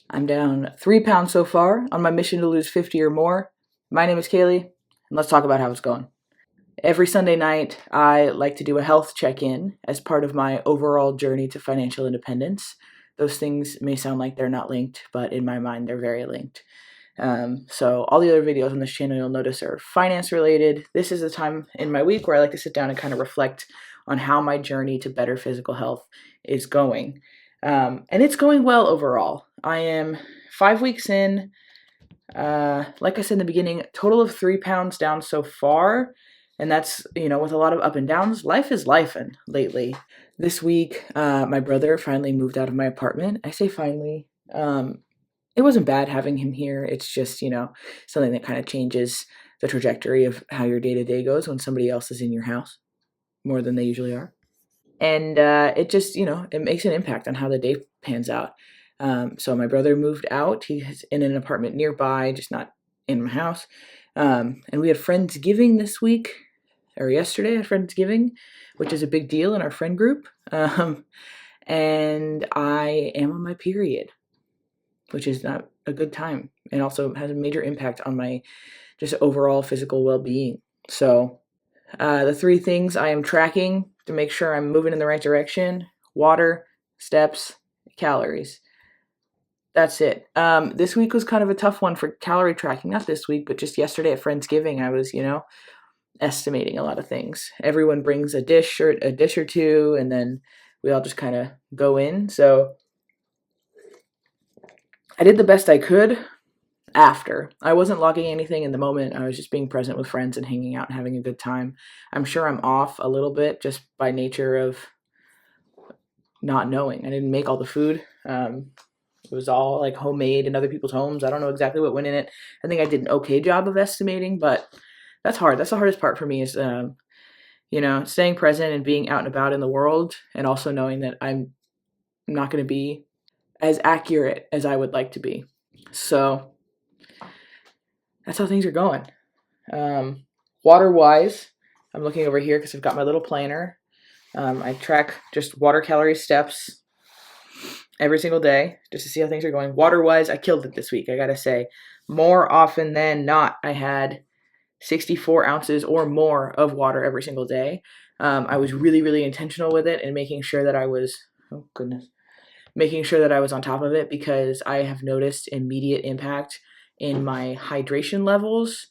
I'm down 3 pounds so far on my mission to lose 50 or more. My name is Kaylee, and let's talk about how it's going. Every Sunday night, I like to do a health check in as part of my overall journey to financial independence. Those things may sound like they're not linked, but in my mind, they're very linked. So, all the other videos on this channel you'll notice are finance related. This is the time in my week where I like to sit down and kind of reflect on how my journey to better physical health is going. And it's going well overall. I am 5 weeks in. Like I said in the beginning, total of 3 pounds down so far. And that's, with a lot of up and downs. Life is lifing lately. This week, my brother finally moved out of my apartment. I say finally. It wasn't bad having him here. It's just, something that kind of changes the trajectory of how your day to day goes when somebody else is in your house more than they usually are. And it just, it makes an impact on how the day pans out. So my brother moved out. He's in an apartment nearby, just not in my house. And we had Friendsgiving this week, or yesterday at Friendsgiving, which is a big deal in our friend group. And I am on my period, which is not a good time, and also has a major impact on my just overall physical well-being. So the three things I am tracking to make sure I'm moving in the right direction: water, steps, calories. That's it. This week was kind of a tough one for calorie tracking. Not this week, but just yesterday at Friendsgiving, I was, estimating a lot of things. Everyone brings a dish or two, and then we all just kind of go in. So I did the best I could after. I wasn't logging anything in the moment. I was just being present with friends and hanging out and having a good time. I'm sure I'm off a little bit just by nature of not knowing. I didn't make all the food. It was all like homemade in other people's homes. I don't know exactly what went in it. I think I did an okay job of estimating, but that's hard. That's the hardest part for me is, staying present and being out and about in the world, and also knowing that I'm not going to be as accurate as I would like to be. So that's how things are going. Water wise, I'm looking over here because I've got my little planner. I track just water calorie steps every single day just to see how things are going. Water wise, I killed it this week. I gotta say, more often than not, I had 64 ounces or more of water every single day. I was really, really intentional with it and making sure that I was, making sure that I was on top of it, because I have noticed immediate impact in my hydration levels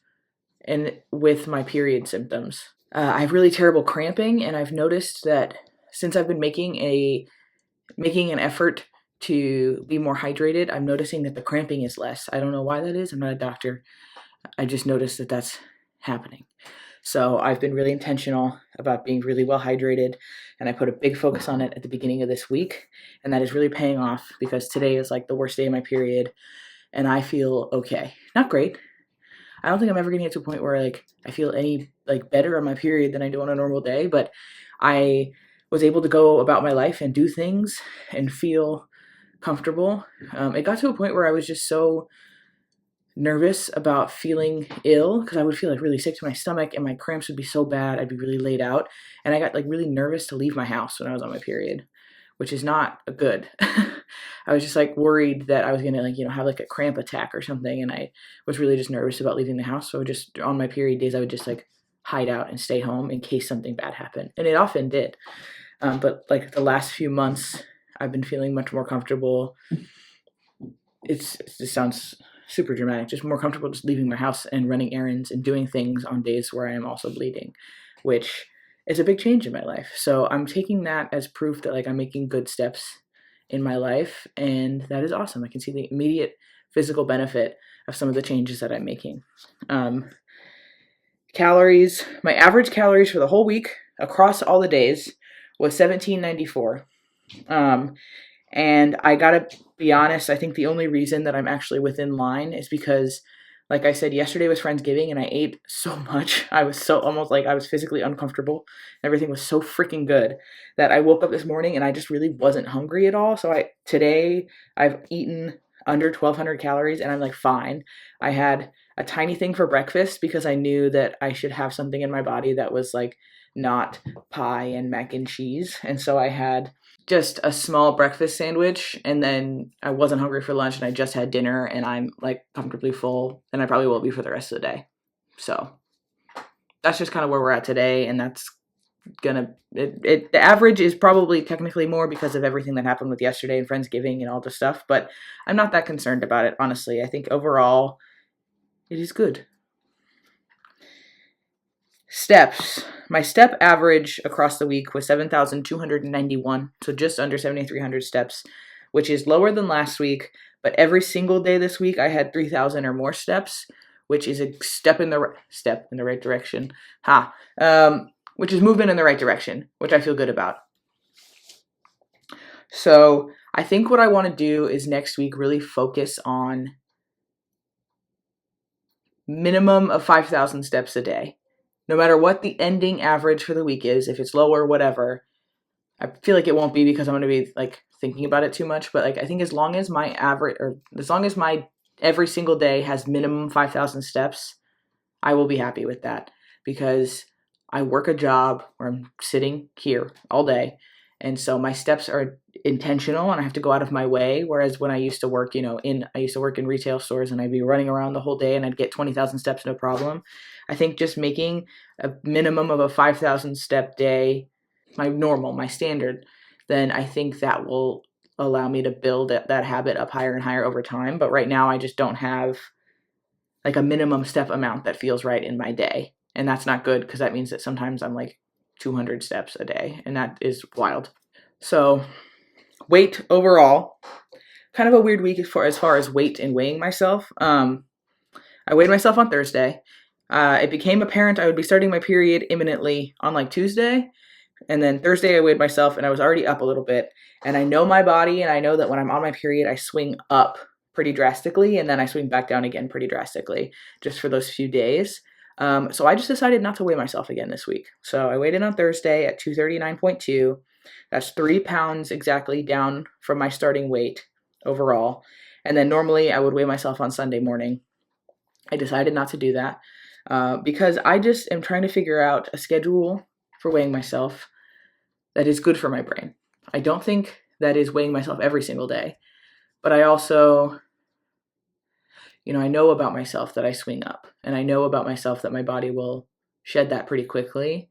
and with my period symptoms. I have really terrible cramping, and I've noticed that since I've been making an effort to be more hydrated, I'm noticing that the cramping is less. I don't know why that is. I'm not a doctor. I just noticed that that's happening. So I've been really intentional about being really well hydrated, and I put a big focus on it at the beginning of this week, and that is really paying off because today is like the worst day of my period, and I feel okay. Not great. I don't think I'm ever going to get to a point where I feel any better on my period than I do on a normal day, but I was able to go about my life and do things and feel comfortable. It got to a point where I was just so nervous about feeling ill because I would feel really sick to my stomach, and my cramps would be so bad I'd be really laid out, and I got really nervous to leave my house when I was on my period, which is not good. I was just worried that I was gonna have a cramp attack or something, and I was really just nervous about leaving the house. So just on my period days I would just hide out and stay home in case something bad happened, and it often did. But the last few months I've been feeling much more comfortable. It just sounds super dramatic, just more comfortable just leaving my house and running errands and doing things on days where I am also bleeding, which is a big change in my life. So I'm taking that as proof that I'm making good steps in my life, and that is awesome. I can see the immediate physical benefit of some of the changes that I'm making. Calories, my average calories for the whole week across all the days was 1794. And I gotta be honest, I think the only reason that I'm actually within line is because, like I said, yesterday was Friendsgiving and I ate so much. I was so almost I was physically uncomfortable. Everything was so freaking good that I woke up this morning and I just really wasn't hungry at all. So today I've eaten under 1,200 calories and I'm fine. I had a tiny thing for breakfast because I knew that I should have something in my body that was not pie and mac and cheese. And so I had just a small breakfast sandwich, and then I wasn't hungry for lunch and I just had dinner and I'm like comfortably full, and I probably will be for the rest of the day. So that's just kind of where we're at today, and that's the average is probably technically more because of everything that happened with yesterday and Friendsgiving and all the stuff, but I'm not that concerned about it, honestly. I think overall it is good. Steps. My step average across the week was 7,291, so just under 7,300 steps, which is lower than last week, but every single day this week I had 3,000 or more steps, which is a step in the right direction. Which is movement in the right direction, which I feel good about. So I think what I want to do is next week really focus on minimum of 5,000 steps a day. No matter what the ending average for the week is, if it's lower, whatever, I feel like it won't be because I'm going to be like thinking about it too much. But like, I think as long as my every single day has minimum 5,000 steps, I will be happy with that, because I work a job where I'm sitting here all day. And so my steps are intentional and I have to go out of my way. Whereas when I used to work, I used to work in retail stores and I'd be running around the whole day and I'd get 20,000 steps, no problem. I think just making a minimum of a 5,000 step day, my standard, then I think that will allow me to build that habit up higher and higher over time. But right now I just don't have like a minimum step amount that feels right in my day. And that's not good, because that means that sometimes I'm like 200 steps a day, and that is wild. So weight overall, kind of a weird week as far as weight and weighing myself. I weighed myself on Thursday. It became apparent I would be starting my period imminently on like Tuesday. And then Thursday I weighed myself and I was already up a little bit. And I know my body, and I know that when I'm on my period, I swing up pretty drastically and then I swing back down again pretty drastically just for those few days. So I just decided not to weigh myself again this week. So I weighed in on Thursday at 239.2. That's 3 pounds exactly down from my starting weight overall. And then normally I would weigh myself on Sunday morning. I decided not to do that because I just am trying to figure out a schedule for weighing myself that is good for my brain. I don't think that is weighing myself every single day, but I also, I know about myself that I swing up, and I know about myself that my body will shed that pretty quickly.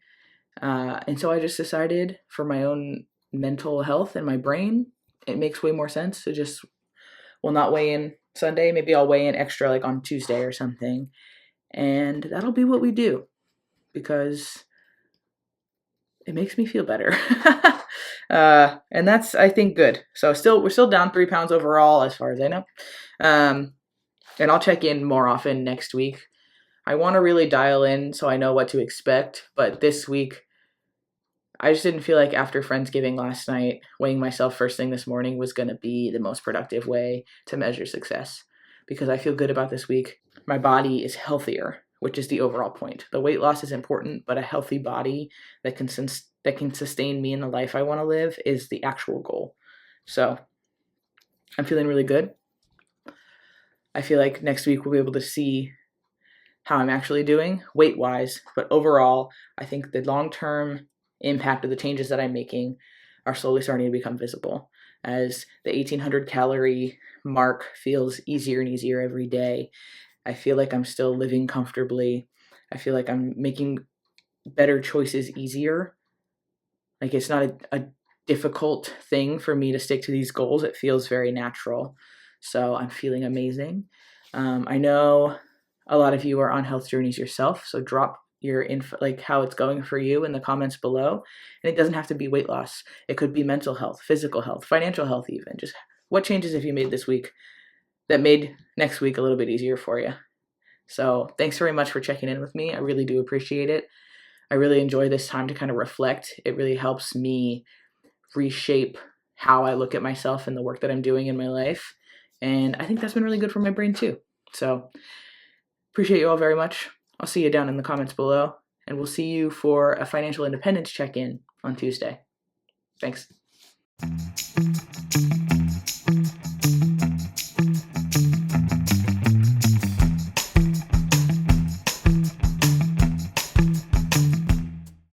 And so I just decided, for my own mental health and my brain, it makes way more sense to just, not weigh in Sunday. Maybe I'll weigh in extra like on Tuesday or something. And that'll be what we do, because it makes me feel better. And that's, I think, good. So we're still down 3 pounds overall, as far as I know. And I'll check in more often next week. I want to really dial in so I know what to expect. But this week, I just didn't feel like after Friendsgiving last night, weighing myself first thing this morning was going to be the most productive way to measure success, because I feel good about this week. My body is healthier, which is the overall point. The weight loss is important, but a healthy body that can sustain me in the life I want to live is the actual goal. So I'm feeling really good. I feel like next week we'll be able to see how I'm actually doing weight-wise, but overall, I think the long-term impact of the changes that I'm making are slowly starting to become visible, as the 1,800 calorie mark feels easier and easier every day. I feel like I'm still living comfortably. I feel like I'm making better choices easier. Like, it's not a difficult thing for me to stick to these goals. It feels very natural. So I'm feeling amazing. I know a lot of you are on health journeys yourself, so drop your info, like how it's going for you, in the comments below. And it doesn't have to be weight loss. It could be mental health, physical health, financial health even. Just what changes have you made this week that made next week a little bit easier for you? So thanks very much for checking in with me. I really do appreciate it. I really enjoy this time to kind of reflect. It really helps me reshape how I look at myself and the work that I'm doing in my life. And I think that's been really good for my brain too. So appreciate you all very much. I'll see you down in the comments below, and we'll see you for a financial independence check-in on Tuesday. Thanks.